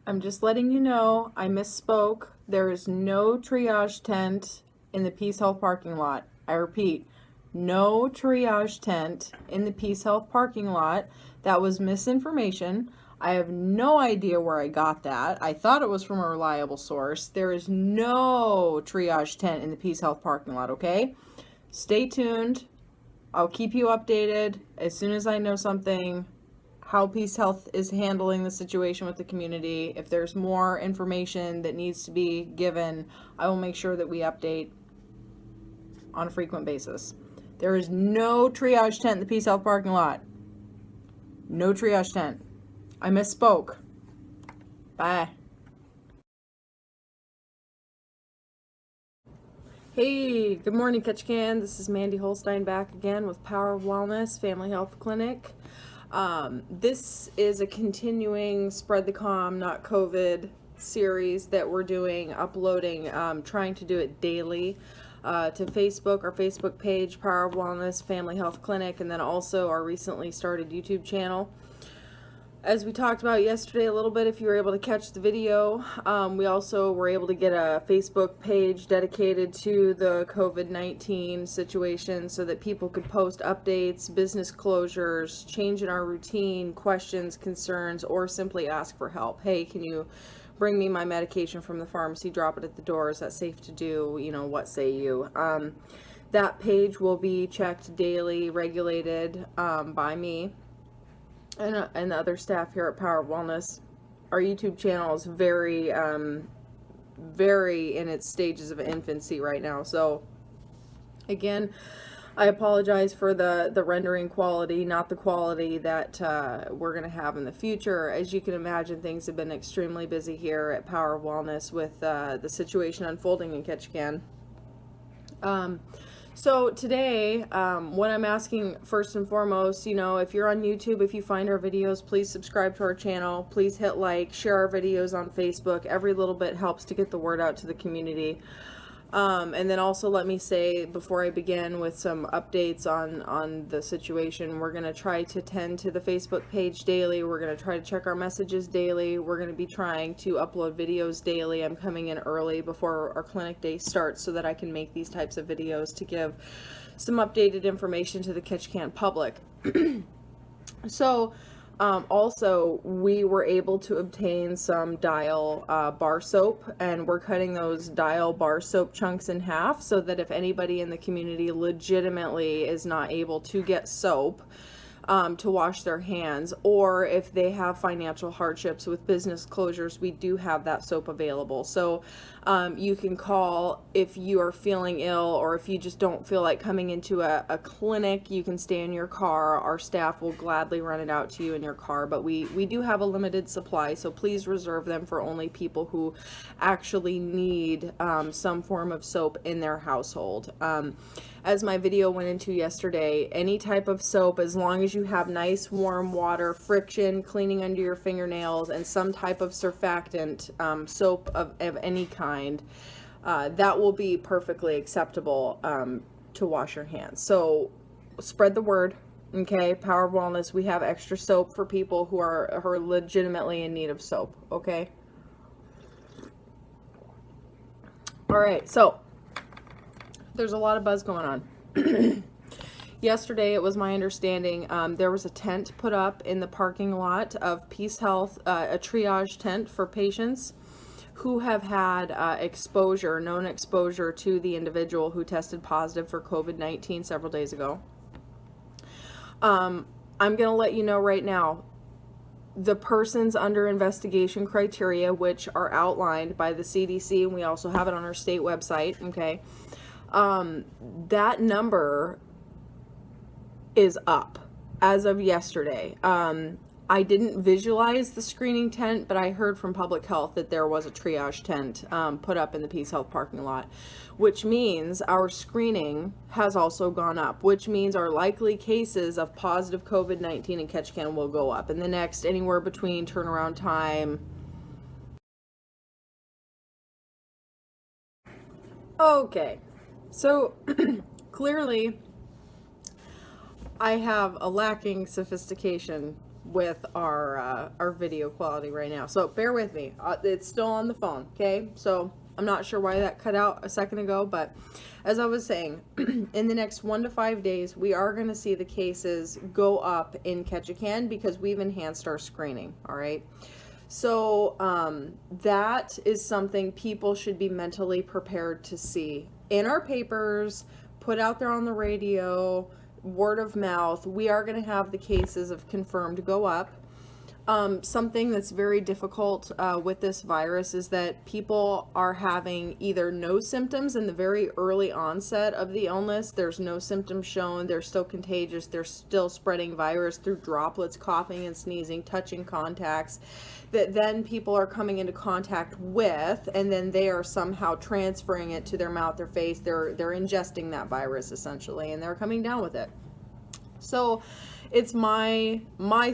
I'm just letting you know, I misspoke. There is no triage tent in the Peace Health parking lot. I repeat, no triage tent in the Peace Health parking lot. That was misinformation. I have no idea where I got that. I thought it was from a reliable source. There is no triage tent in the Peace Health parking lot, okay? Stay tuned. I'll keep you updated as soon as I know something, how Peace Health is handling the situation with the community. If there's more information that needs to be given, I will make sure that we update on a frequent basis. There is no triage tent in the Peace Health parking lot. No triage tent. I misspoke. Bye. Hey, good morning, Ketchikan. This is Mandy Holstein back again with Power of Wellness Family Health Clinic. This is a continuing Spread the Calm, Not COVID series that we're doing, uploading, trying to do it daily to Facebook, our Facebook page, Power of Wellness Family Health Clinic, and then also our recently started YouTube channel. As we talked about yesterday a little bit, if you were able to catch the video, we also were able to get a Facebook page dedicated to the COVID-19 situation so that people could post updates, business closures, change in our routine, questions, concerns, or simply ask for help. Hey, can you bring me my medication from the pharmacy, drop it at the door? Is that safe to do? You know, what say you? That page will be checked daily, regulated by me and the other staff here at Power of Wellness. Our YouTube channel is very in its stages of infancy right now. So again, I apologize for the rendering quality, not the quality that we're going to have in the future. As you can imagine, things have been extremely busy here at Power of Wellness with the situation unfolding in Ketchikan. So today, what I'm asking first and foremost, you know, if you're on YouTube, if you find our videos, please subscribe to our channel. Please hit like, share our videos on Facebook. Every little bit helps to get the word out to the community. And then also let me say before I begin with some updates on the situation, we're going to try to tend to the Facebook page daily. We're going to try to check our messages daily. We're going to be trying to upload videos daily. I'm coming in early before our clinic day starts so that I can make these types of videos to give some updated information to the Ketchikan public. So also, we were able to obtain some Dial bar soap, and we're cutting those Dial bar soap chunks in half so that if anybody in the community legitimately is not able to get soap to wash their hands, or if they have financial hardships with business closures, we do have that soap available. So you can call if you are feeling ill, or if you just don't feel like coming into a clinic, you can stay in your car. Our staff will gladly run it out to you in your car, but we do have a limited supply, so please reserve them for only people who actually need some form of soap in their household. As my video went into yesterday, any type of soap, as long as you have nice warm water, friction, cleaning under your fingernails, and some type of surfactant, soap of any kind, that will be perfectly acceptable to wash your hands. So spread the word. Okay, Power of Wellness, we have extra soap for people who are legitimately in need of soap. Okay. All right, so there's a lot of buzz going on. Yesterday, it was my understanding there was a tent put up in the parking lot of Peace Health, a triage tent for patients who have had known exposure to the individual who tested positive for COVID-19 several days ago. I'm going to let you know right now, the persons under investigation criteria, which are outlined by the CDC, and we also have it on our state website, okay? That number is up as of yesterday. I didn't visualize the screening tent, but I heard from public health that there was a triage tent put up in the Peace Health parking lot, which means our screening has also gone up, which means our likely cases of positive COVID-19 in Ketchikan will go up in the next anywhere between turnaround time. Okay, so clearly I have a lacking sophistication with our video quality right now, so bear with me. It's still on the phone, okay? So I'm not sure why that cut out a second ago, but as I was saying, in the next 1 to 5 days, we are going to see the cases go up in Ketchikan because we've enhanced our screening, all right? So that is something people should be mentally prepared to see in our papers, put out there on the radio, word of mouth. We are going to have the cases of confirmed go up. Something that's very difficult with this virus is that people are having either no symptoms in the very early onset of the illness. There's no symptoms shown. They're still contagious. They're still spreading virus through droplets, coughing and sneezing, touching contacts that then people are coming into contact with, and then they are somehow transferring it to their mouth, their face. They're ingesting that virus essentially, and they're coming down with it. So it's my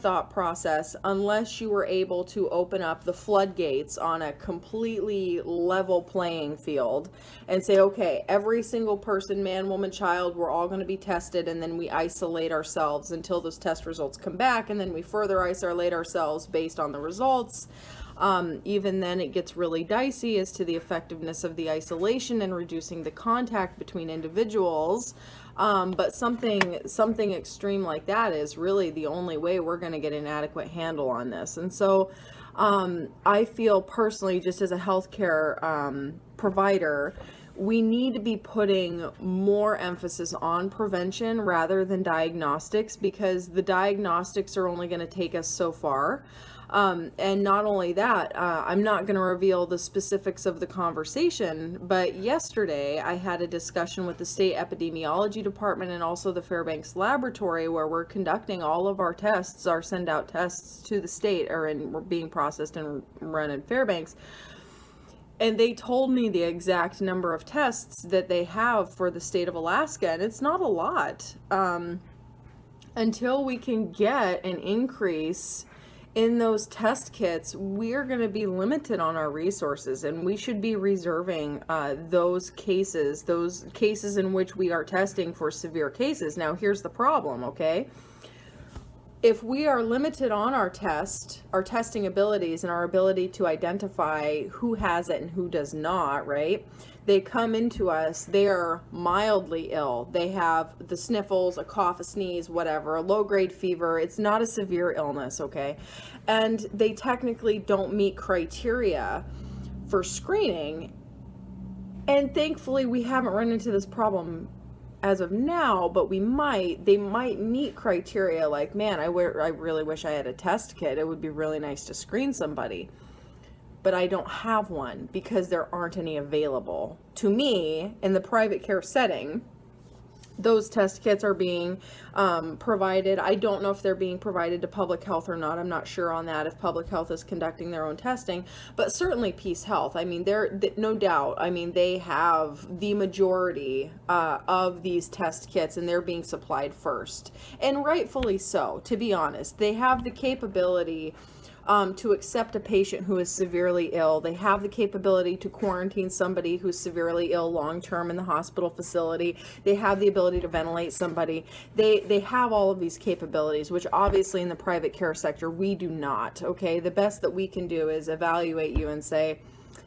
thought process, unless you were able to open up the floodgates on a completely level playing field and say, okay, every single person, man, woman, child, we're all going to be tested, and then we isolate ourselves until those test results come back, and then we further isolate ourselves based on the results. Even then it gets really dicey as to the effectiveness of the isolation and reducing the contact between individuals. But something extreme like that is really the only way we're going to get an adequate handle on this. And so I feel personally, just as a healthcare provider, we need to be putting more emphasis on prevention rather than diagnostics, because the diagnostics are only going to take us so far. And not only that, I'm not going to reveal the specifics of the conversation, but yesterday I had a discussion with the state epidemiology department and also the Fairbanks laboratory, where we're conducting all of our tests, our send out tests to the state, or we're being processed and run in Fairbanks. And they told me the exact number of tests that they have for the state of Alaska, and it's not a lot. Until we can get an increase in those test kits, we're going to be limited on our resources, and we should be reserving those cases in which we are testing for severe cases. Now, here's the problem, okay? If we are limited on our testing abilities and our ability to identify who has it and who does not, right? They come into us, they are mildly ill. They have the sniffles, a cough, a sneeze, whatever, a low-grade fever. It's not a severe illness, okay? And they technically don't meet criteria for screening. And thankfully, we haven't run into this problem as of now, but they might meet criteria like, man, I really wish I had a test kit. It would be really nice to screen somebody. But I don't have one because there aren't any available to me in the private care setting. Those test kits are being provided. I don't know if they're being provided to public health or not. I'm not sure on that, if public health is conducting their own testing, but certainly Peace Health. I mean, no doubt. I mean, they have the majority of these test kits, and they're being supplied first, and rightfully so, to be honest. They have the capability to accept a patient who is severely ill. They have the capability to quarantine somebody who's severely ill long-term in the hospital facility. They have the ability to ventilate somebody. They have all of these capabilities, which obviously in the private care sector, we do not, okay? The best that we can do is evaluate you and say,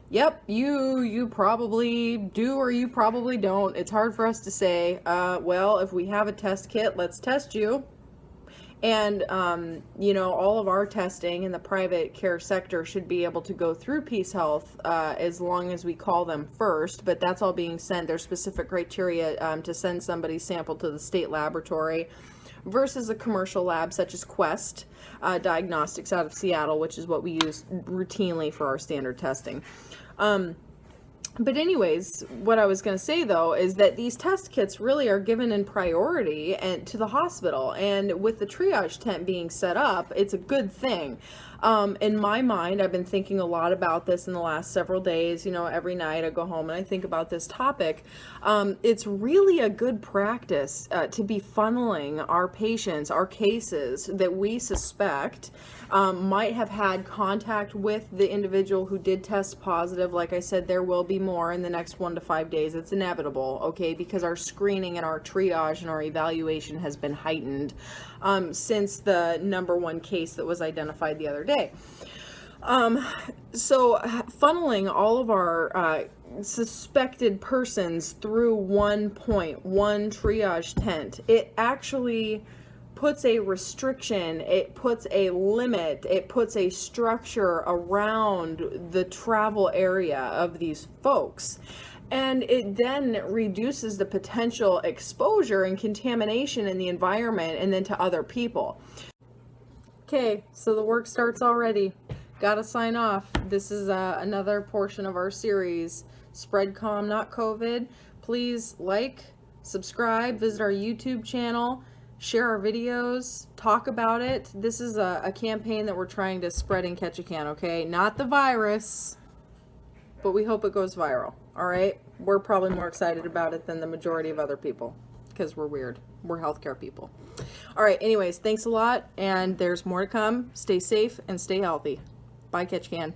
yep, you probably do or you probably don't. It's hard for us to say, well, if we have a test kit, let's test you. And, all of our testing in the private care sector should be able to go through Peace Health as long as we call them first, but that's all being sent. There's specific criteria to send somebody's sample to the state laboratory versus a commercial lab such as Quest Diagnostics out of Seattle, which is what we use routinely for our standard testing. But anyways, what I was going to say though is that these test kits really are given in priority and to the hospital, and with the triage tent being set up, it's a good thing. In my mind, I've been thinking a lot about this in the last several days. You know, every night I go home and I think about this topic. It's really a good practice to be funneling our patients, our cases that we suspect might have had contact with the individual who did test positive. Like I said, there will be more in the next 1 to 5 days. It's inevitable, okay, because our screening and our triage and our evaluation has been heightened since the #1 case that was identified the other day. So funneling all of our suspected persons through one point, one triage tent, it actually puts a restriction, it puts a limit, it puts a structure around the travel area of these folks. And it then reduces the potential exposure and contamination in the environment and then to other people. Okay, so the work starts already. Gotta sign off. This is another portion of our series, Spread Calm, Not COVID. Please like, subscribe, visit our YouTube channel, share our videos, talk about it. This is a campaign that we're trying to spread in Ketchikan, okay? Not the virus, but we hope it goes viral, all right? We're probably more excited about it than the majority of other people because we're weird. We're healthcare people. All right, anyways, thanks a lot, and there's more to come. Stay safe and stay healthy. Bye, Ketchikan.